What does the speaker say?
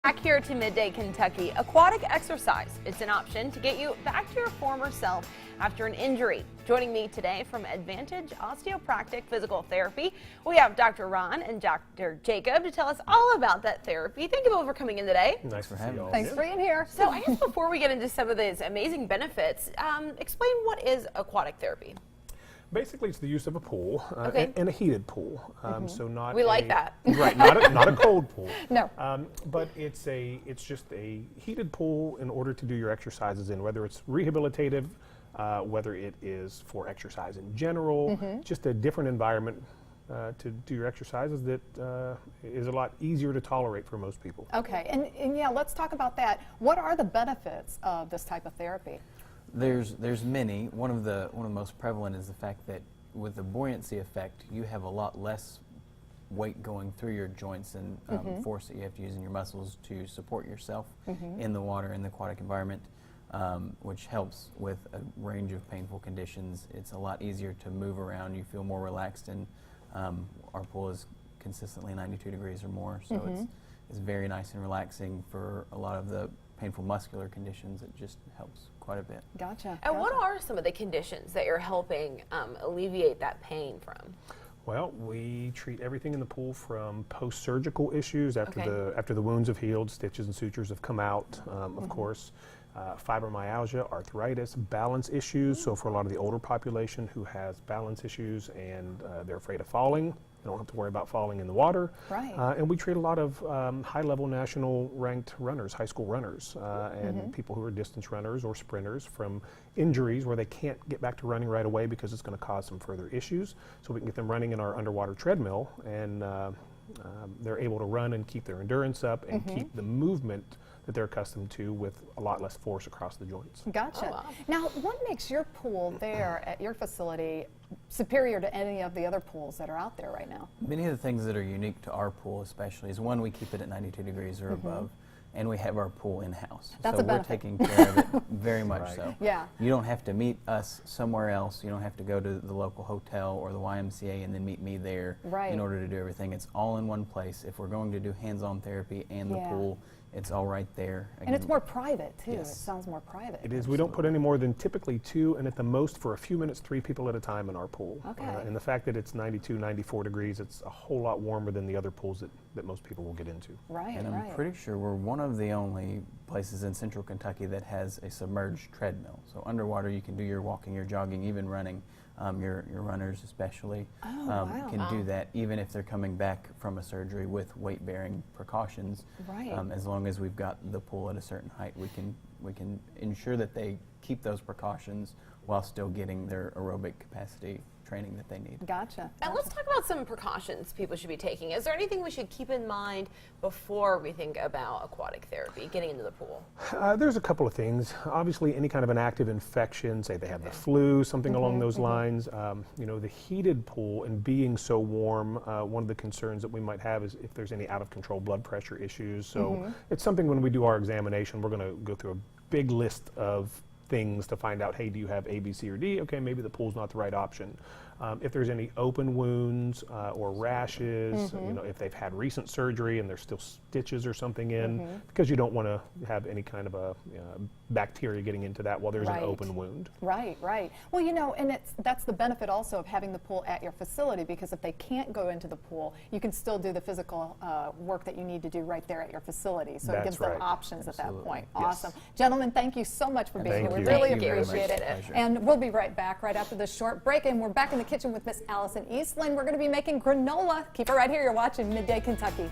Back here to Midday Kentucky, aquatic exercise. It's an option to get you back to your former self after an injury. Joining me today from Advantage Osteoporotic Physical Therapy, we have Dr. Ron and Dr. Jacob to tell us all about that therapy. Thank you both for coming in today. Nice for having us. Thanks for being here. So I guess before we get into some of these amazing benefits, explain what is aquatic therapy. Basically, it's the use of a pool Okay. and a heated pool. So not We like that. Right, not a cold pool. No. But it's just a heated pool in order to do your exercises in, whether it's rehabilitative, whether it is for exercise in general, just a different environment to do your exercises that is a lot easier to tolerate for most people. Okay, and yeah, let's talk about that. What are the benefits of this type of therapy? There's many. One of the most prevalent is the fact that with the buoyancy effect, you have a lot less weight going through your joints and force that you have to use in your muscles to support yourself in the water, in the aquatic environment, which helps with a range of painful conditions. It's a lot easier to move around. You feel more relaxed, and our pool is consistently 92 degrees or more, so it's very nice and relaxing for a lot of the painful muscular conditions. It just helps quite a bit. Gotcha. And what are some of the conditions that you're helping alleviate that pain from? Well, we treat everything in the pool from post-surgical issues after Okay. the wounds have healed, stitches and sutures have come out, of course. Fibromyalgia, arthritis, balance issues. So for a lot of the older population who has balance issues and they're afraid of falling, they don't have to worry about falling in the water. Right. And we treat a lot of high-level national ranked runners, high school runners, and people who are distance runners or sprinters from injuries where they can't get back to running right away because it's going to cause some further issues. So we can get them running in our underwater treadmill, and they're able to run and keep their endurance up and keep the movement that they're accustomed to with a lot less force across the joints. Gotcha. Oh, wow. Now, what makes your pool there at your facility superior to any of the other pools that are out there right now? Many of the things that are unique to our pool especially is, one, we keep it at 92 degrees or above, and we have our pool in-house. That's so a benefit. we're taking care of it very much Right. so. Yeah. You don't have to meet us somewhere else. You don't have to go to the local hotel or the YMCA and then meet me there Right. in order to do everything. It's all in one place. If we're going to do hands-on therapy and the Yeah. pool, it's all right there. And it's Again, more private, too. Yes. It sounds more private. It is. We don't put any more than typically 2, and at the most for a few minutes, 3 people at a time in our pool. Okay. And the fact that it's 92, 94 degrees, it's a whole lot warmer than the other pools that most people will get into. Right, And I'm right. pretty sure we're one of the only places in central Kentucky that has a submerged treadmill. So underwater you can do your walking, your jogging, even running. Your runners especially wow. can do that even if they're coming back from a surgery with weight-bearing precautions. Right. As long as we've got the pool at a certain height, we can ensure that they keep those precautions while still getting their aerobic capacity training that they need. Gotcha. And let's talk about some precautions people should be taking. Is there anything we should keep in mind before we think about aquatic therapy, getting into the pool? There's a couple of things. Obviously, any kind of an active infection, say they have the flu, something along those lines. You know, the heated pool and being so warm, one of the concerns that we might have is if there's any out-of-control blood pressure issues. So it's something when we do our examination, we're going to go through a big list of things to find out, hey, do you have A, B, C, or D? Okay, maybe the pool's not the right option. If there's any open wounds or rashes, you know, if they've had recent surgery and there's still stitches or something in, because you don't want to have any kind of a bacteria getting into that while there's Right. an open wound. Right, right. Well, you know, and that's the benefit also of having the pool at your facility, because if they can't go into the pool, you can still do the physical work that you need to do right there at your facility. So it That's gives them right. options at that Absolutely. point. Yes. Awesome. Gentlemen, thank you so much for being Thank here. We you. really Thank you very much. appreciate it. Pleasure. And we'll be right back right after this short break. And we're back in the kitchen with Miss Allison Eastland. We're going to be making granola. Keep it right here. You're watching Midday Kentucky.